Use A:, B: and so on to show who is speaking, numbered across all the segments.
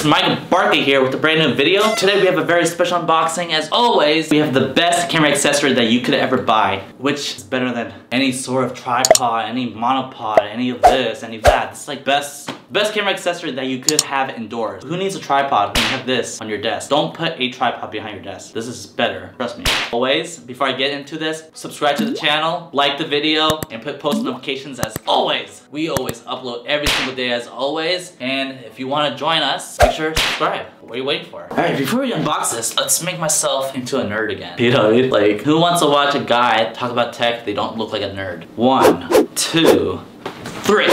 A: it's Mike Barkley here with a brand new video. Today we have a very special unboxing. As always, we have the best camera accessory that you could ever buy, which is better than any sort of tripod, any monopod, any of this, any of that. It's like best camera accessory that you could have indoors. Who needs a tripod when you have this on your desk? Don't put a tripod behind your desk. This is better, trust me. Always, before I get into this, subscribe to the channel, like the video, and put post notifications as always. We always upload every single day as always, and if you want to join us, make sure to subscribe. What are you waiting for? Alright, before we unbox this, let's make myself into a nerd again. You know, like, who wants to watch a guy talk about tech, they don't look like a nerd? 1, 2, 3.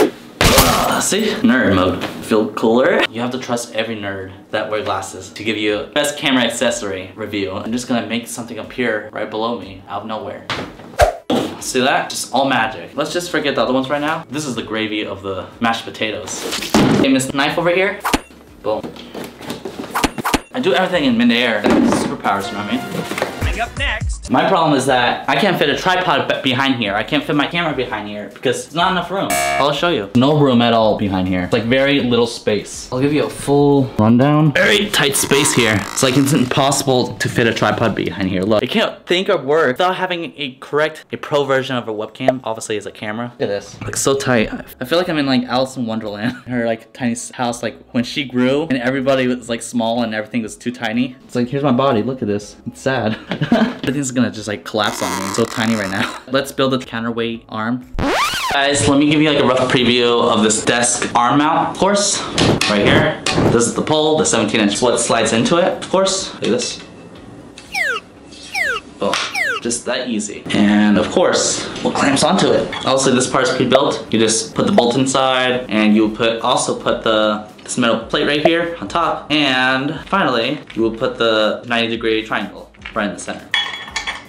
A: See? Nerd mode. Feel cooler? You have to trust every nerd that wear glasses to give you best camera accessory review. I'm just gonna make something appear right below me out of nowhere. See that? Just all magic. Let's just forget the other ones right now. This is the gravy of the mashed potatoes. Okay, this knife over here. Boom. I do everything in midair. Superpowers, you know what I mean? Up next. My problem is that I can't fit a tripod behind here. I can't fit my camera behind here because there's not enough room. I'll show you. No room at all behind here. It's like very little space. I'll give you a full rundown. Very tight space here. It's like it's impossible to fit a tripod behind here. Look, I can't think or work without having a pro version of a webcam. Obviously, it's a camera. Look at this. Like so tight. I feel like I'm in like Alice in Wonderland. Her like tiny house, like when she grew and everybody was like small and everything was too tiny. It's like, here's my body. Look at this. It's sad. Everything's gonna just like collapse on me. I'm so tiny right now. Let's build a counterweight arm. Guys, let me give you like a rough preview of this desk arm mount, of course. Right here. This is the pole, the 17-inch. What slides into it, of course. Look at this. Boom. Just that easy. And of course, what clamps onto it. Also, this part's pre-built. You just put the bolt inside and you also put this metal plate right here on top. And finally, you will put the 90-degree triangle right in the center.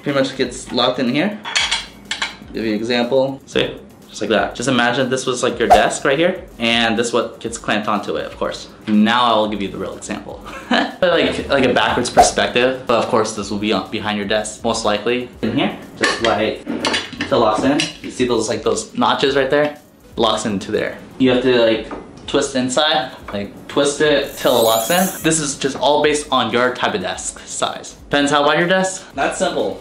A: Pretty much gets locked in here. Give you an example. See? Just like that. Just imagine this was like your desk right here, and this is what gets clamped onto it, of course. Now I will give you the real example. like a backwards perspective, but of course this will be behind your desk, most likely. In here, just like, until it locks in. You see those notches right there? Locks into there. You have to like twist inside, like twist it till it locks in. This is just all based on your type of desk size. Depends how wide your desk. That's simple.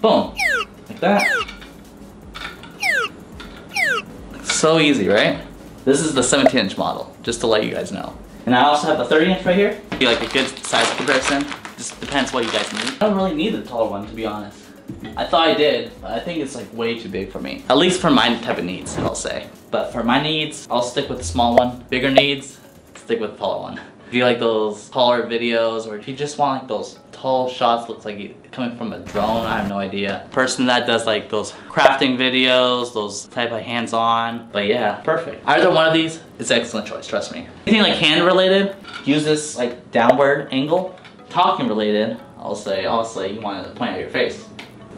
A: Boom, like that. So easy, right? This is the 17-inch model, just to let you guys know. And I also have the 30-inch right here. Be like a good size comparison. Just depends what you guys need. I don't really need the taller one, to be honest. I thought I did, but I think it's like way too big for me. At least for my type of needs, I'll say. But for my needs, I'll stick with the small one. Bigger needs, stick with the taller one. If you like those taller videos, or if you just want like those tall shots, looks like it coming from a drone, I have no idea. Person that does like those crafting videos, those type of hands-on. But yeah, perfect. Either one of these is an excellent choice, trust me. Anything like hand related, use this like downward angle. Talking related, I'll say, obviously you want to point at your face.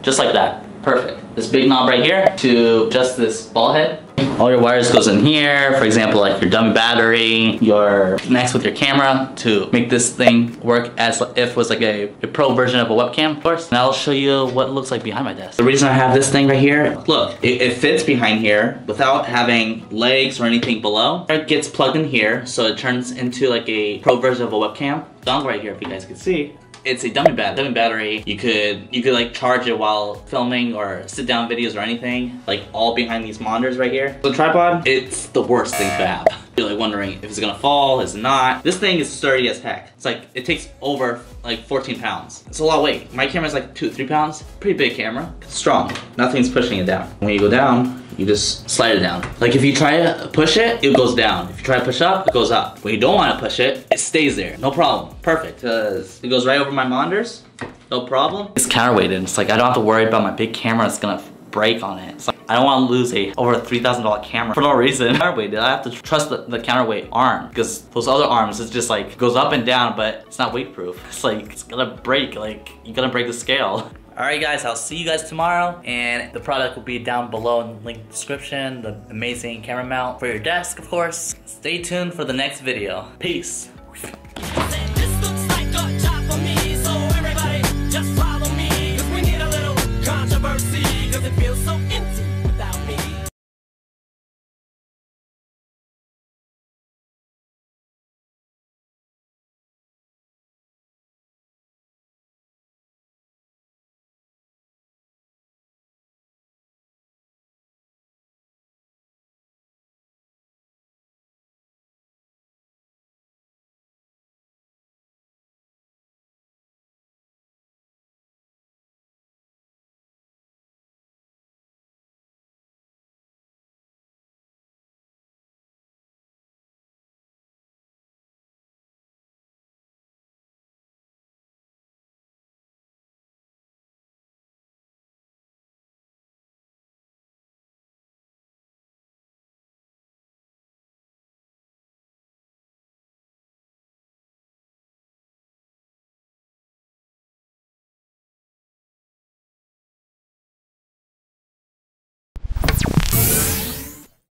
A: Just like that. Perfect. This big knob right here to adjust this ball head. All your wires goes in here. For example, like your dummy battery, your connects with your camera to make this thing work as if it was like a pro version of a webcam, of course. And I'll show you what it looks like behind my desk. The reason I have this thing right here, look, it fits behind here without having legs or anything below. It gets plugged in here, so it turns into like a pro version of a webcam. Dongle right here, if you guys can see. It's a dummy battery. You could like charge it while filming or sit down videos or anything, like all behind these monitors right here. The tripod, it's the worst thing to have. You're like wondering if it's gonna fall, is it not? This thing is sturdy as heck. It's like, it takes over like 14 pounds. It's a lot of weight. My camera's like 2-3 pounds. Pretty big camera, it's strong. Nothing's pushing it down. When you go down, you just slide it down. Like if you try to push it, it goes down. If you try to push up, it goes up. When you don't want to push it, it stays there. No problem. Perfect. Because it goes right over my monitors. No problem. It's counterweighted. It's like I don't have to worry about my big camera. It's gonna break on it. It's like I don't want to lose over a $3,000 camera for no reason. Counterweighted. I have to trust the counterweight arm because those other arms, it's just like goes up and down, but it's not weight proof. It's like it's gonna break. Like you're gonna break the scale. Alright guys, I'll see you guys tomorrow, and the product will be down below in the link description, the amazing camera mount for your desk, of course. Stay tuned for the next video. Peace.